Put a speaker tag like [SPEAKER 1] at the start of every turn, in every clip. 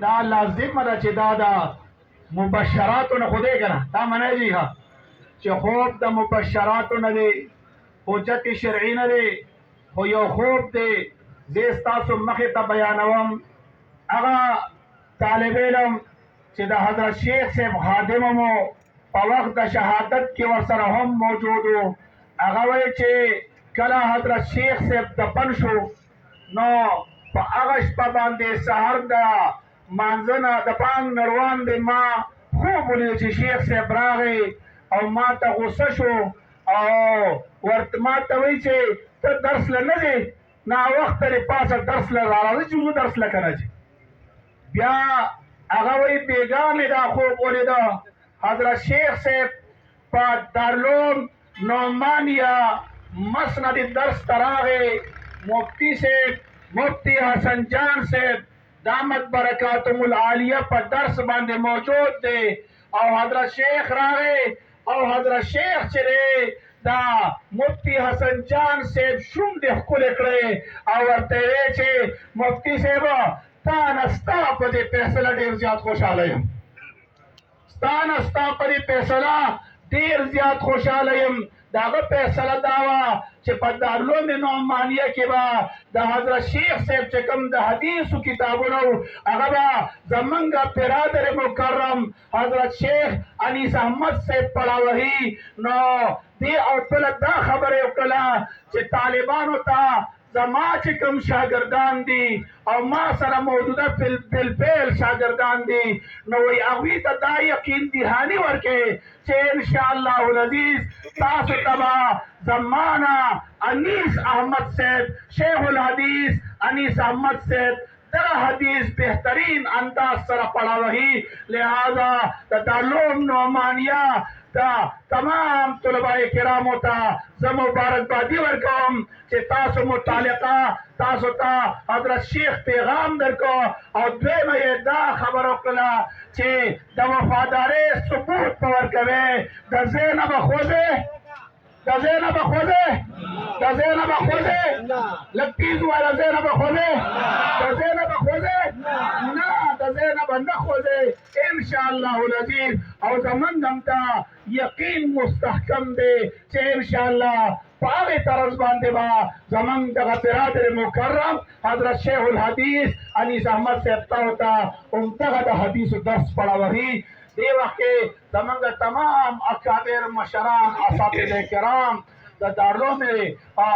[SPEAKER 1] دا لازم ده چې دا د مبشراتو نه خو دی که نه دا منی دی ښه چې خوب د مبشراتو نه دی حجت شرعي نه دی خو یو خوب دی زه ستاسو مخې ته بیانوم هغه طالب علم چې د حضرت شیخ صاحب خادم مو په وخت د شهادت کې ورسره هم موجود و هغه وایي چې کله حضرت شیخ صاحب دفن شو نو په هغه شپه باندې سحر د مانځه نه د بانګ نه وړاندې ما خوب ولید چې شیخ صاحب راغی او ما ته غوسه شو او ورته ما ته وایي چې ته درس له نه ځې ناوخته دې پاسه درس له راځه چې زه درس له که نه ځې بیا هغه وایي بېګا مې دا خوب ولیده حضرت شیخ صاحب په دارالعلوم نعمانیه مسند درس ته راغی مفتی صاحب مفتی حسن جان صاحب دامت برکاتهم العالیه په درس باندې موجود دی او حضرت شیخ راغی او حضرت شیخ چې دی دا مفتی حسن جان صاحب شونډې ښکلې کړې او ورته ویې چې مفتی صاحب تا نه ستا په دې فیصله ډېر زیات خوشحاله یم ستا نه ستا په دې فیصله ډېر زیات خوشحاله یم د هغه فیصله دا وه چې په دارالعلوم نعمانیه کې به د حضرت شیخ صاحب چې کوم د حدیثو کتابونه وو هغه به زمونږ برادر مکرم حضرت شیخ انیس احمد صاحب پړاوهي نو دې او بله دا خبره یې وکړله چې طالبانو ته زما چې کوم شاګردان دي او ما سره موجوده بالفعل شاګردان دي نو وایي هغوی ته دا یقین دهاني ورکړئ چې انشاءالله العزیز تاسو ته به زمانه انیس احمد صاحب شیخ الحدیث انیس احمد صاحب دغه حدیث بهترین انداز سره پړاوهي لہذا د دارالعلوم نعمانیه دا تمام طلباء کرامو ته زه مبارکبادي ورکوم چې تاسو متعلقه تاسو ته حضرت شیخ پیغام درکو او دویمه یې دا خبره وکړله چې د وفادارۍ ثبوت په ورکوې د ځای نه به خوځې د ځای نه به خوځې د ځای نه به خوځې لږ تیز ووایه د ځای نه به خوځې د ځای نه به خوځې نه د ځای نه به نه خوځې انشاءالله العزیز او زمونږ هم ته یقین مستحکم دی چې انشاءالله په هغې طرز باندې به زمونږ دغه برادر مکرم حضرت شیخ الحدیث انیس احمد صاحب ته ورته همدغه د حدیثو درس پړاوهي دې وخت کې زمونږ تمام اکابر مشران اساتذه کرام د دارالعلوم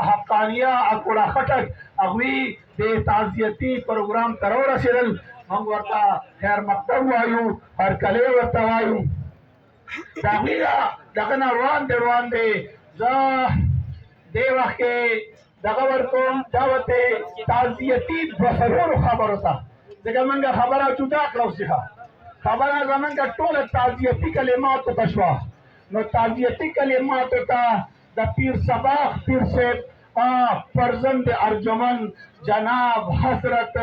[SPEAKER 1] حقانیه اکوړه خټک هغوی د تعزیتي پروګرام ته راورسېدل موږ ورته خیر مقدم وایو هرکلی ورته وایو د هغوی دغه نه روان دی زه دې وخت کې دغه ورکوم دا ورته تعزیتي دوه څلورو خبرو ته ځکه موږ خبره جدا کړه اوس خبره زمونږ ټوله تعزیتي کلماتو ته شوه نو تعزیتي کلماتو ته د پیر صباح پیر صاحب فرزند ارجمن جناب حضرت